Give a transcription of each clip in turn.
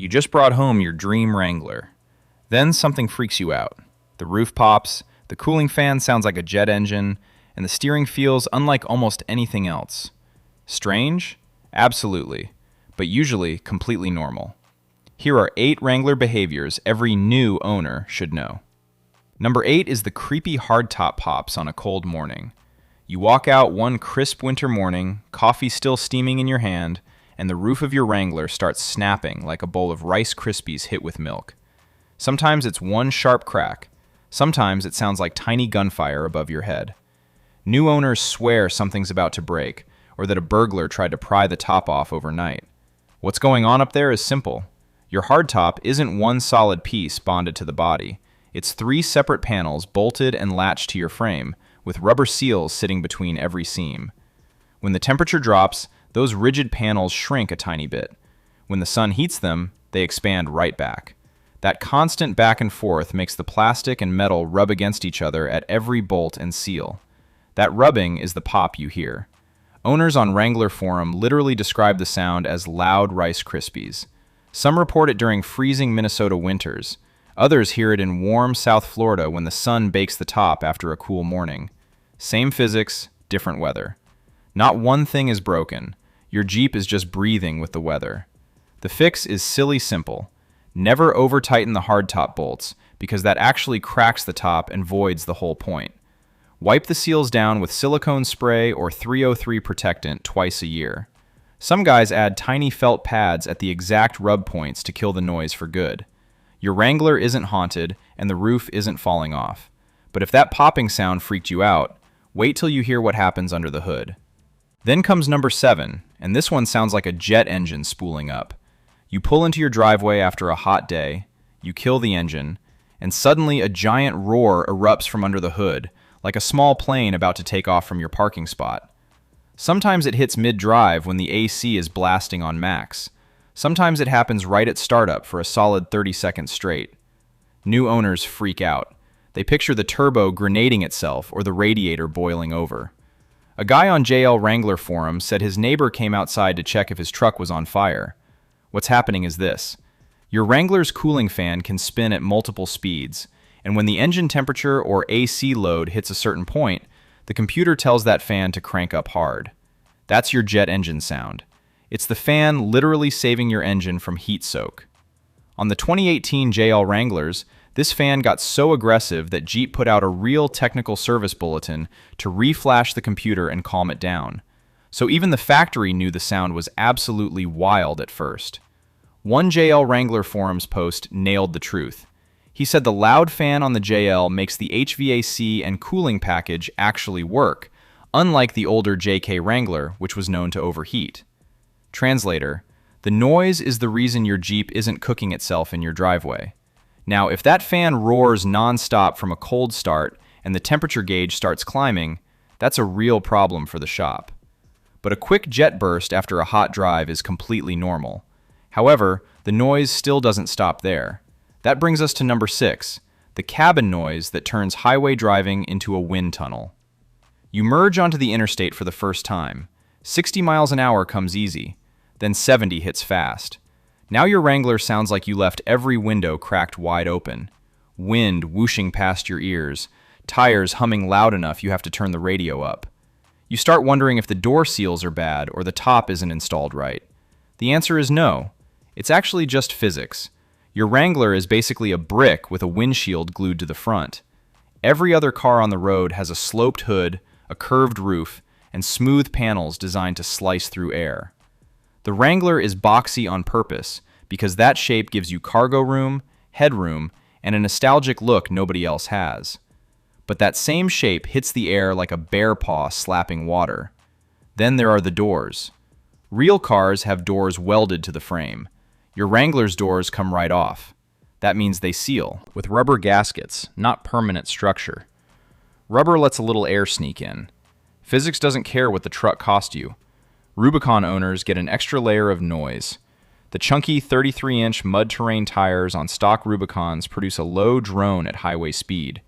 You just brought home your dream Wrangler. Then something freaks you out. The roof pops, the cooling fan sounds like a jet engine, and the steering feels unlike almost anything else. Strange? Absolutely, but usually completely normal. Here are 8 Wrangler behaviors every new owner should know. Number 8 is the creepy hardtop pops on a cold morning. You walk out one crisp winter morning, coffee still steaming in your hand, and the roof of your Wrangler starts snapping like a bowl of Rice Krispies hit with milk. Sometimes it's one sharp crack. Sometimes it sounds like tiny gunfire above your head. New owners swear something's about to break, or that a burglar tried to pry the top off overnight. What's going on up there is simple. Your hardtop isn't one solid piece bonded to the body. It's 3 separate panels bolted and latched to your frame, with rubber seals sitting between every seam. When the temperature drops, those rigid panels shrink a tiny bit. When the sun heats them, they expand right back. That constant back and forth makes the plastic and metal rub against each other at every bolt and seal. That rubbing is the pop you hear. Owners on Wrangler Forum literally describe the sound as loud Rice Krispies. Some report it during freezing Minnesota winters. Others hear it in warm South Florida when the sun bakes the top after a cool morning. Same physics, different weather. Not one thing is broken. Your Jeep is just breathing with the weather. The fix is silly simple. Never over-tighten the hardtop bolts, because that actually cracks the top and voids the whole point. Wipe the seals down with silicone spray or 303 protectant twice a year. Some guys add tiny felt pads at the exact rub points to kill the noise for good. Your Wrangler isn't haunted, and the roof isn't falling off. But if that popping sound freaked you out, wait till you hear what happens under the hood. Then comes number 7, and this one sounds like a jet engine spooling up. You pull into your driveway after a hot day, you kill the engine, and suddenly a giant roar erupts from under the hood, like a small plane about to take off from your parking spot. Sometimes it hits mid-drive when the AC is blasting on max. Sometimes it happens right at startup for a solid 30 seconds straight. New owners freak out. They picture the turbo grenading itself or the radiator boiling over. A guy on JL Wrangler Forum said his neighbor came outside to check if his truck was on fire. What's happening is this. Your Wrangler's cooling fan can spin at multiple speeds, and when the engine temperature or AC load hits a certain point, the computer tells that fan to crank up hard. That's your jet engine sound. It's the fan literally saving your engine from heat soak. On the 2018 JL Wranglers, this fan got so aggressive that Jeep put out a real technical service bulletin to reflash the computer and calm it down. So even the factory knew the sound was absolutely wild at first. One JL Wrangler Forums post nailed the truth. He said the loud fan on the JL makes the HVAC and cooling package actually work, unlike the older JK Wrangler, which was known to overheat. Translator, the noise is the reason your Jeep isn't cooking itself in your driveway. Now, if that fan roars non-stop from a cold start and the temperature gauge starts climbing, that's a real problem for the shop. But a quick jet burst after a hot drive is completely normal. However, the noise still doesn't stop there. That brings us to number 6, the cabin noise that turns highway driving into a wind tunnel. You merge onto the interstate for the first time. 60 miles an hour comes easy. Then 70 hits fast. Now your Wrangler sounds like you left every window cracked wide open. Wind whooshing past your ears. Tires humming loud enough you have to turn the radio up. You start wondering if the door seals are bad or the top isn't installed right. The answer is no. It's actually just physics. Your Wrangler is basically a brick with a windshield glued to the front. Every other car on the road has a sloped hood, a curved roof, and smooth panels designed to slice through air. The Wrangler is boxy on purpose because that shape gives you cargo room, headroom, and a nostalgic look nobody else has. But that same shape hits the air like a bear paw slapping water. Then there are the doors. Real cars have doors welded to the frame. Your Wrangler's doors come right off. That means they seal, with rubber gaskets, not permanent structure. Rubber lets a little air sneak in. Physics doesn't care what the truck cost you. Rubicon owners get an extra layer of noise. The chunky 33-inch mud-terrain tires on stock Rubicons produce a low drone at highway speed.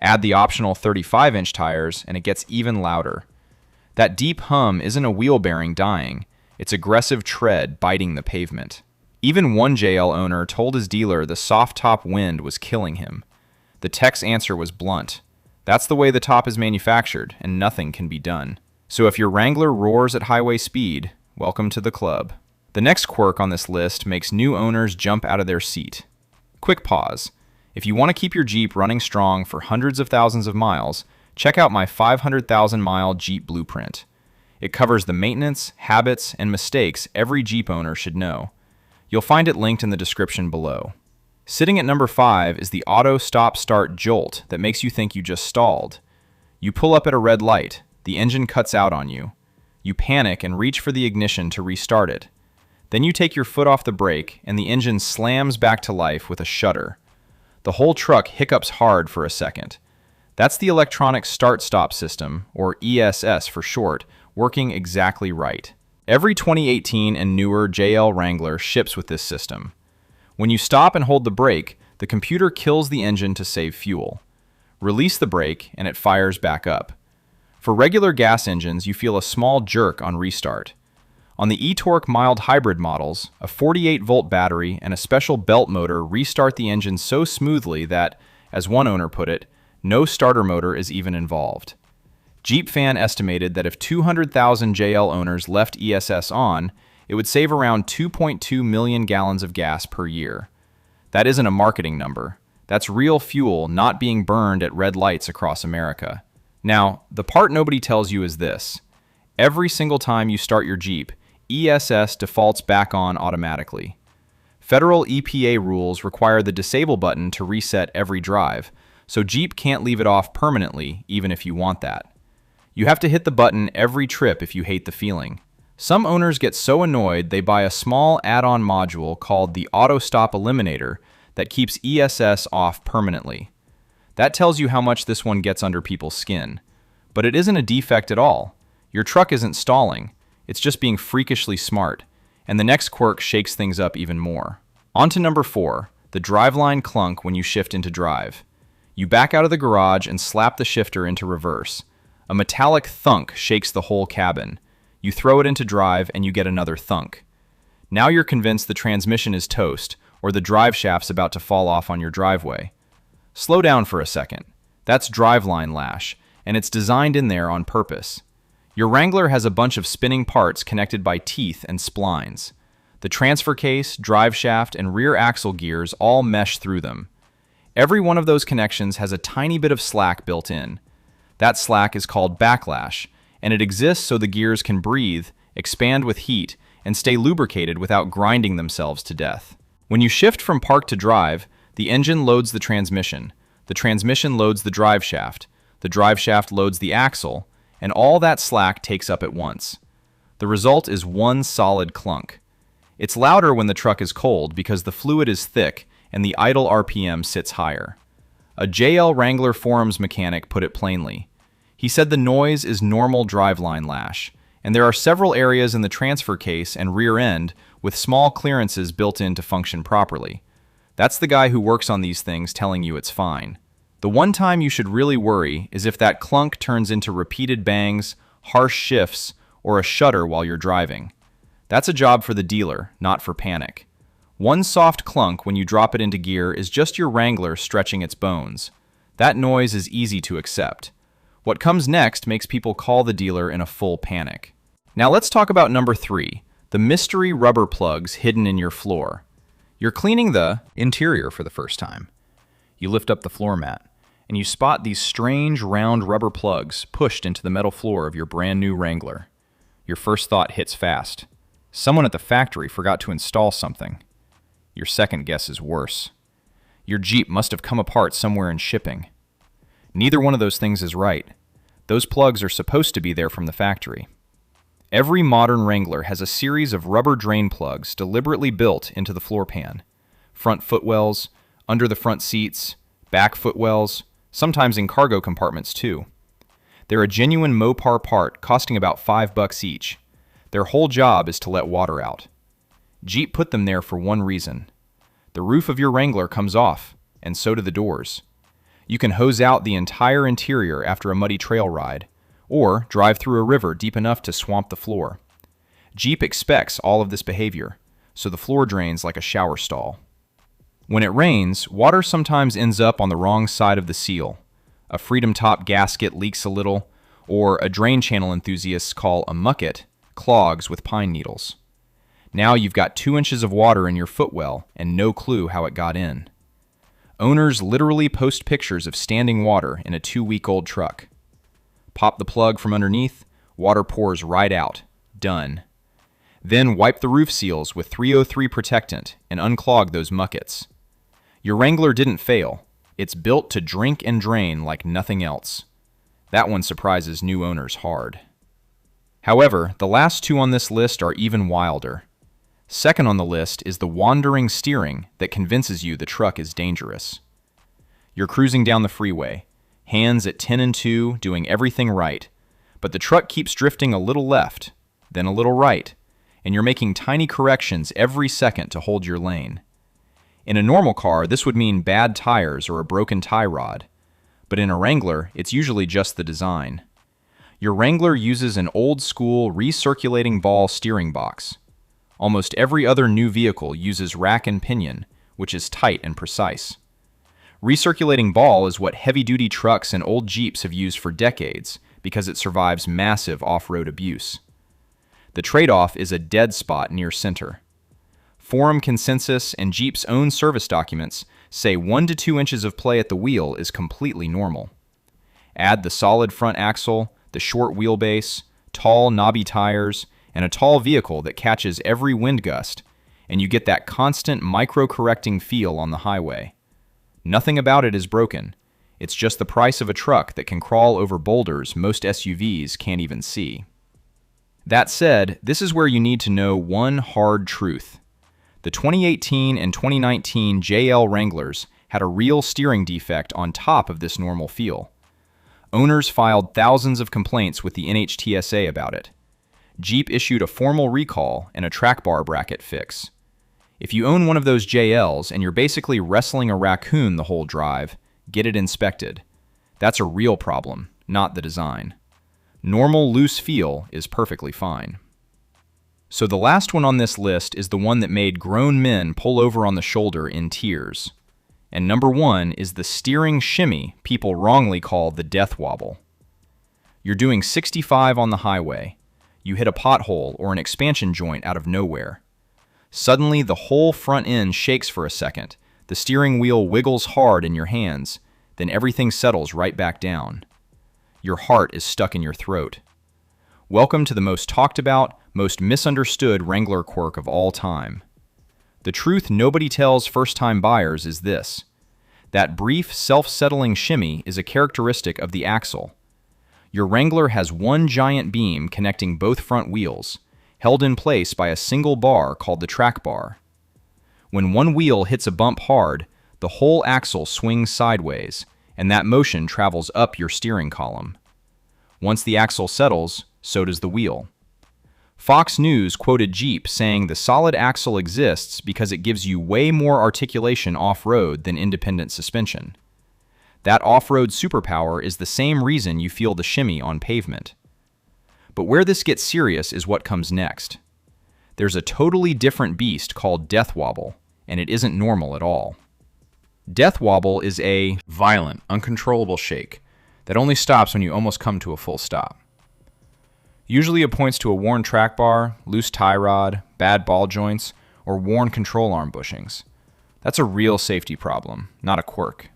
Add the optional 35-inch tires, and it gets even louder. That deep hum isn't a wheel bearing dying. It's aggressive tread biting the pavement. Even one JL owner told his dealer the soft top wind was killing him. The tech's answer was blunt. That's the way the top is manufactured, and nothing can be done. So if your Wrangler roars at highway speed, welcome to the club. The next quirk on this list makes new owners jump out of their seat. Quick pause. If you want to keep your Jeep running strong for hundreds of thousands of miles, check out my 500,000-mile Jeep blueprint. It covers the maintenance, habits, and mistakes every Jeep owner should know. You'll find it linked in the description below. Sitting at number 5 is the auto stop-start jolt that makes you think you just stalled. You pull up at a red light, the engine cuts out on you. You panic and reach for the ignition to restart it. Then you take your foot off the brake and the engine slams back to life with a shudder. The whole truck hiccups hard for a second. That's the electronic start-stop system, or ESS for short, working exactly right. Every 2018 and newer JL Wrangler ships with this system. When you stop and hold the brake, the computer kills the engine to save fuel. Release the brake, and it fires back up. For regular gas engines, you feel a small jerk on restart. On the eTorque mild hybrid models, a 48-volt battery and a special belt motor restart the engine so smoothly that, as one owner put it, no starter motor is even involved. Jeep Fan estimated that if 200,000 JL owners left ESS on, it would save around 2.2 million gallons of gas per year. That isn't a marketing number. That's real fuel not being burned at red lights across America. Now, the part nobody tells you is this. Every single time you start your Jeep, ESS defaults back on automatically. Federal EPA rules require the disable button to reset every drive, so Jeep can't leave it off permanently even if you want that. You have to hit the button every trip if you hate the feeling. Some owners get so annoyed they buy a small add-on module called the Auto Stop Eliminator that keeps ESS off permanently. That tells you how much this one gets under people's skin. But it isn't a defect at all. Your truck isn't stalling. It's just being freakishly smart. And the next quirk shakes things up even more. On to number 4, the Driveline clunk when you shift into drive. You back out of the garage and slap the shifter into reverse. A metallic thunk shakes the whole cabin. You throw it into drive and you get another thunk. Now you're convinced the transmission is toast or the drive shaft's about to fall off on your driveway. Slow down for a second. That's Driveline lash, and it's designed in there on purpose. Your Wrangler has a bunch of spinning parts connected by teeth and splines. The transfer case, drive shaft, and rear axle gears all mesh through them. Every one of those connections has a tiny bit of slack built in. That slack is called backlash, and it exists so the gears can breathe, expand with heat, and stay lubricated without grinding themselves to death. When you shift from park to drive, the engine loads the transmission loads the drive shaft loads the axle, and all that slack takes up at once. The result is one solid clunk. It's louder when the truck is cold because the fluid is thick and the idle RPM sits higher. A JL Wrangler forums mechanic put it plainly. He said the noise is normal driveline lash, and there are several areas in the transfer case and rear end with small clearances built in to function properly. That's the guy who works on these things telling you it's fine. The one time you should really worry is if that clunk turns into repeated bangs, harsh shifts, or a shudder while you're driving. That's a job for the dealer, not for panic. One soft clunk when you drop it into gear is just your Wrangler stretching its bones. That noise is easy to accept. What comes next makes people call the dealer in a full panic. Now let's talk about number 3, the mystery rubber plugs hidden in your floor. You're cleaning the interior for the first time. You lift up the floor mat, and you spot these strange round rubber plugs pushed into the metal floor of your brand new Wrangler. Your first thought hits fast. Someone at the factory forgot to install something. Your second guess is worse. Your Jeep must have come apart somewhere in shipping. Neither one of those things is right. Those plugs are supposed to be there from the factory. Every modern Wrangler has a series of rubber drain plugs deliberately built into the floor pan. Front footwells, under the front seats, back footwells, sometimes in cargo compartments too. They're a genuine Mopar part costing about $5 each. Their whole job is to let water out. Jeep put them there for one reason. The roof of your Wrangler comes off, and so do the doors. You can hose out the entire interior after a muddy trail ride, or drive through a river deep enough to swamp the floor. Jeep expects all of this behavior, so the floor drains like a shower stall. When it rains, water sometimes ends up on the wrong side of the seal. A Freedom Top gasket leaks a little, or a drain channel enthusiasts call a mucket, clogs with pine needles. Now you've got 2 inches of water in your footwell and no clue how it got in. Owners literally post pictures of standing water in a 2-week-old truck. Pop the plug from underneath, water pours right out. Done. Then wipe the roof seals with 303 protectant and unclog those muckets. Your Wrangler didn't fail. It's built to drink and drain like nothing else. That one surprises new owners hard. However, the last 2 on this list are even wilder. Second on the list is the wandering steering that convinces you the truck is dangerous. You're cruising down the freeway, hands at 10 and 2, doing everything right, but the truck keeps drifting a little left, then a little right, and you're making tiny corrections every second to hold your lane. In a normal car, this would mean bad tires or a broken tie rod, but in a Wrangler, it's usually just the design. Your Wrangler uses an old-school recirculating ball steering box. Almost every other new vehicle uses rack and pinion, which is tight and precise. Recirculating ball is what heavy-duty trucks and old Jeeps have used for decades because it survives massive off-road abuse. The trade-off is a dead spot near center. Forum consensus and Jeep's own service documents say 1 to 2 inches of play at the wheel is completely normal. Add the solid front axle, the short wheelbase, tall, knobby tires, and a tall vehicle that catches every wind gust, and you get that constant micro-correcting feel on the highway. Nothing about it is broken. It's just the price of a truck that can crawl over boulders most SUVs can't even see. That said, this is where you need to know one hard truth. The 2018 and 2019 JL Wranglers had a real steering defect on top of this normal feel. Owners filed thousands of complaints with the NHTSA about it. Jeep issued a formal recall and a track bar bracket fix. If you own one of those JLs and you're basically wrestling a raccoon the whole drive, get it inspected. That's a real problem, not the design. Normal loose feel is perfectly fine. So the last one on this list is the one that made grown men pull over on the shoulder in tears. And number 1 is the steering shimmy people wrongly call the death wobble. You're doing 65 on the highway. You hit a pothole or an expansion joint out of nowhere. Suddenly, the whole front end shakes for a second, the steering wheel wiggles hard in your hands, then everything settles right back down. Your heart is stuck in your throat. Welcome to the most talked about, most misunderstood Wrangler quirk of all time. The truth nobody tells first-time buyers is this: that brief, self-settling shimmy is a characteristic of the axle. Your Wrangler has one giant beam connecting both front wheels, held in place by a single bar called the track bar. When one wheel hits a bump hard, the whole axle swings sideways, and that motion travels up your steering column. Once the axle settles, so does the wheel. Fox News quoted Jeep saying the solid axle exists because it gives you way more articulation off-road than independent suspension. That off-road superpower is the same reason you feel the shimmy on pavement. But where this gets serious is what comes next. There's a totally different beast called death wobble, and it isn't normal at all. Death wobble is a violent, uncontrollable shake that only stops when you almost come to a full stop. Usually it points to a worn track bar, loose tie rod, bad ball joints, or worn control arm bushings. That's a real safety problem, not a quirk.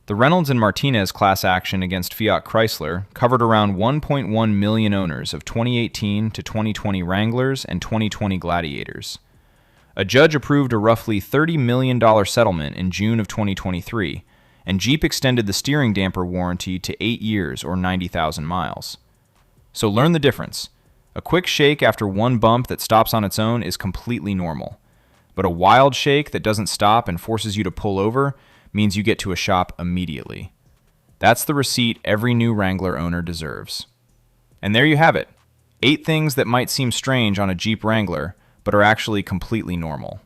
The Reynolds and Martinez class action against Fiat Chrysler covered around 1.1 million owners of 2018 to 2020 Wranglers and 2020 Gladiators. A judge approved a roughly $30 million settlement in June of 2023, and Jeep extended the steering damper warranty to 8 years or 90,000 miles. So learn the difference. A quick shake after one bump that stops on its own is completely normal. But a wild shake that doesn't stop and forces you to pull over means you get to a shop immediately. That's the receipt every new Wrangler owner deserves. And there you have it. 8 things that might seem strange on a Jeep Wrangler, but are actually completely normal.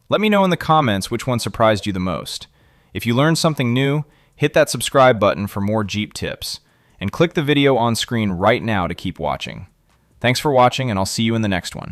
Let me know in the comments which one surprised you the most. If you learned something new, hit that subscribe button for more Jeep tips, and click the video on screen right now to keep watching. Thanks for watching, and I'll see you in the next one.